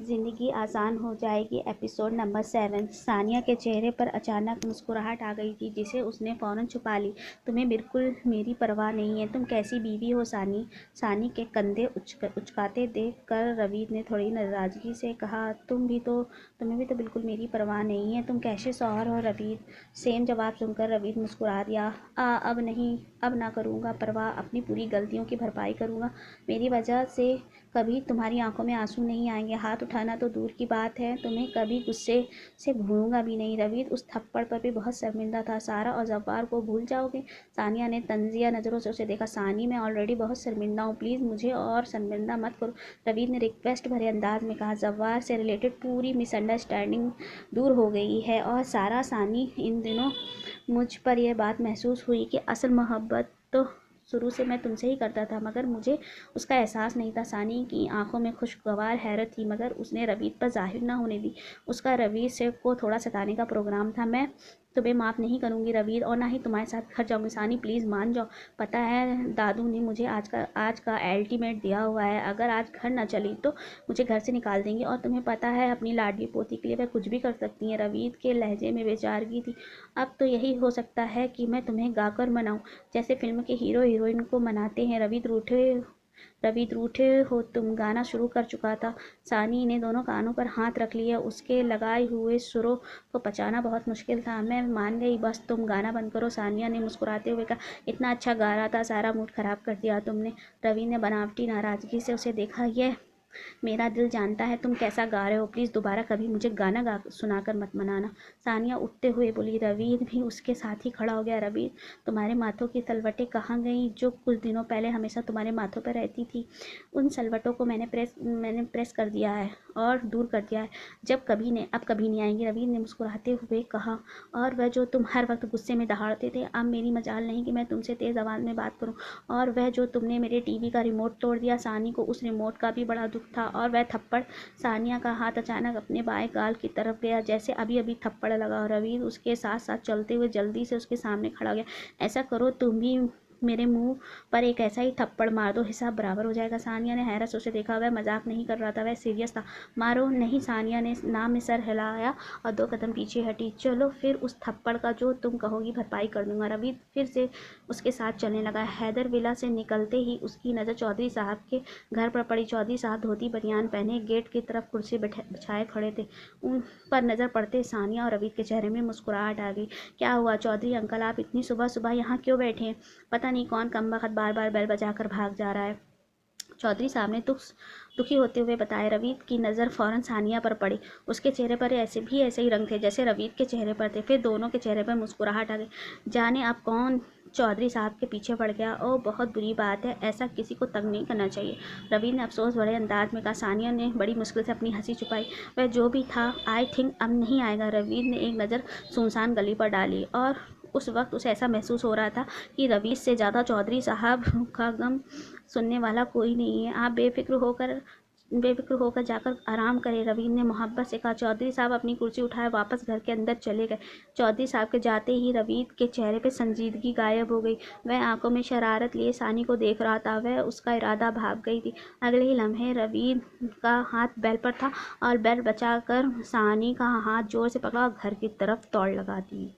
ज़िंदगी आसान हो जाएगी एपिसोड नंबर 7। सानिया के चेहरे पर अचानक मुस्कुराहट आ गई थी जिसे उसने फ़ौरन छुपा ली। तुम्हें बिल्कुल मेरी परवाह नहीं है। तुम कैसी बीवी हो सानी? सानी के कंधे उचकाते देख कर रवीद ने थोड़ी नाराज़गी से कहा, तुम्हें भी तो बिल्कुल मेरी परवाह नहीं है। तुम कैसे शौहर हो रवीद? सेम जवाब सुनकर रवीद मुस्कुरा दिया। अब नहीं, अब ना करूँगा परवाह, अपनी पूरी गलतियों की भरपाई करूँगा। मेरी वजह से कभी तुम्हारी आंखों में आंसू नहीं आएंगे। हाथ उठाना तो दूर की बात है, तुम्हें कभी गुस्से से भूलूंगा भी नहीं। रवीद उस थप्पड़ पर भी बहुत शर्मिंदा था। सारा और जब्बार को भूल जाओगे? सानिया ने तंजिया नज़रों से उसे देखा। सानी, मैं ऑलरेडी बहुत शर्मिंदा हूँ, प्लीज़ मुझे और शर्मिंदा मत करो, रवीद ने रिक्वेस्ट भरे अंदाज में कहा। जब्बार से रिलेटेड पूरी मिसअंडरस्टैंडिंग दूर हो गई है और सारा, सानी, इन दिनों मुझ पर यह बात महसूस हुई कि असल मोहब्बत तो शुरू से मैं तुमसे ही करता था, मगर मुझे उसका एहसास नहीं था। सानी की आंखों में खुशगवार हैरत थी, मगर उसने रवीद पर जाहिर न होने दी। उसका रवीद से को थोड़ा सताने का प्रोग्राम था। मैं तुम्हें माफ़ नहीं करूँगी रवीद, और ना ही तुम्हारे साथ घर जाऊँगी। सानी, प्लीज़ मान जाओ। पता है दादू ने मुझे आज का अल्टीमेट दिया हुआ है। अगर आज घर न चली तो मुझे घर से निकाल देंगी, और तुम्हें पता है अपनी लाडली पोती के लिए वह कुछ भी कर सकती हैं। रवीद के लहजे में बेचारगी थी। अब तो यही हो सकता है कि मैं तुम्हें गाकर मनाऊँ, जैसे फिल्म के हीरो हीरोइन को मनाते हैं। रवीद रूठे हो तुम, गाना शुरू कर चुका था। सानी ने दोनों कानों पर हाथ रख लिया। उसके लगाए हुए सुरों को पचाना बहुत मुश्किल था। मैं मान गई, बस तुम गाना बंद करो, सानिया ने मुस्कुराते हुए कहा। इतना अच्छा गा रहा था, सारा मूड खराब कर दिया तुमने। रवीद ने बनावटी नाराज़गी से उसे देखा। यह मेरा दिल जानता है तुम कैसा गा रहे हो, प्लीज़ दोबारा कभी मुझे गाना गा सुनाकर मत मनाना। सानिया उठते हुए बोली। रवीद भी उसके साथ ही खड़ा हो गया। रवीद, तुम्हारे माथों की सलवटें कहाँ गईं जो कुछ दिनों पहले हमेशा तुम्हारे माथों पर रहती थी? उन सलवटों को मैंने प्रेस कर दिया है और दूर कर दिया है। अब कभी नहीं आएंगी, रवीद ने मुस्कुराते हुए कहा। और वह जो तुम हर वक्त गुस्से में दहाड़ते थे, अब मेरी मजाल नहीं कि मैं तुमसे तेज़ आवाज़ में बात करूं। और वह जो तुमने मेरे टीवी का रिमोट तोड़ दिया। सानी को उस रिमोट का भी बड़ा दुख था। और वह थप्पड़, सानिया का हाथ अचानक अपने बाएं गाल की तरफ गया जैसे अभी अभी थप्पड़ लगा। रवीद उसके साथ साथ चलते हुए जल्दी से उसके सामने खड़ा हो गया। ऐसा करो, तुम भी मेरे मुंह पर एक ऐसा ही थप्पड़ मार दो, हिसाब बराबर हो जाएगा। सानिया ने हैरत से उसे देखा। वह मजाक नहीं कर रहा था, वह सीरियस था। मारो नहीं, सानिया ने नाम में सर हिलाया और 2 कदम पीछे हटी। चलो फिर, उस थप्पड़ का जो तुम कहोगी भरपाई कर दूंगा। रवीद फिर से उसके साथ चलने लगा। हैदर विला से निकलते ही उसकी नज़र चौधरी साहब के घर पर पड़ी। चौधरी साहब धोती बनियान पहने गेट की तरफ कुर्सी बिछाए खड़े थे। उन पर नज़र पड़ते सानिया और रवीद के चेहरे में मुस्कुराहट आ गई। क्या हुआ चौधरी अंकल, आप इतनी सुबह सुबह यहाँ क्यों बैठे हैं? पता नहीं कौन कमबख्त बार बार बेल बजाकर भाग जा रहा है, चौधरी साहब ने दुखी होते हुए बताया। रवीद की नज़र फ़ौरन सानिया पर पड़ी। उसके चेहरे पर ऐसे ही रंग थे जैसे रवीद के चेहरे पर थे। फिर दोनों के चेहरे पर मुस्कुराहट आ गई। जाने अब कौन चौधरी साहब के पीछे पड़ गया। ओह, बहुत बुरी बात है, ऐसा किसी को तंग नहीं करना चाहिए, रवीद ने अफसोस भरे अंदाज में कहा। सानिया ने बड़ी मुश्किल से अपनी हंसी छुपाई। वह जो भी था, आई थिंक अब नहीं आएगा। रवीद ने एक नज़र सुनसान गली पर डाली और उस वक्त उसे ऐसा महसूस हो रहा था कि रवीद से ज़्यादा चौधरी साहब का गम सुनने वाला कोई नहीं है। आप बेफिक्र होकर जाकर आराम करें, रवीद ने मोहब्बत से कहा। चौधरी साहब अपनी कुर्सी उठाए वापस घर के अंदर चले गए। चौधरी साहब के जाते ही रवीद के चेहरे पे संजीदगी गायब हो गई। वह आंखों में शरारत लिए सानी को देख रहा था। वह उसका इरादा भाग गई थी। अगले ही लम्हे रवीद का हाथ बेल पर था और बेल बचाकर सानी का हाथ जोर से पकड़ा और घर की तरफ दौड़ लगा दी।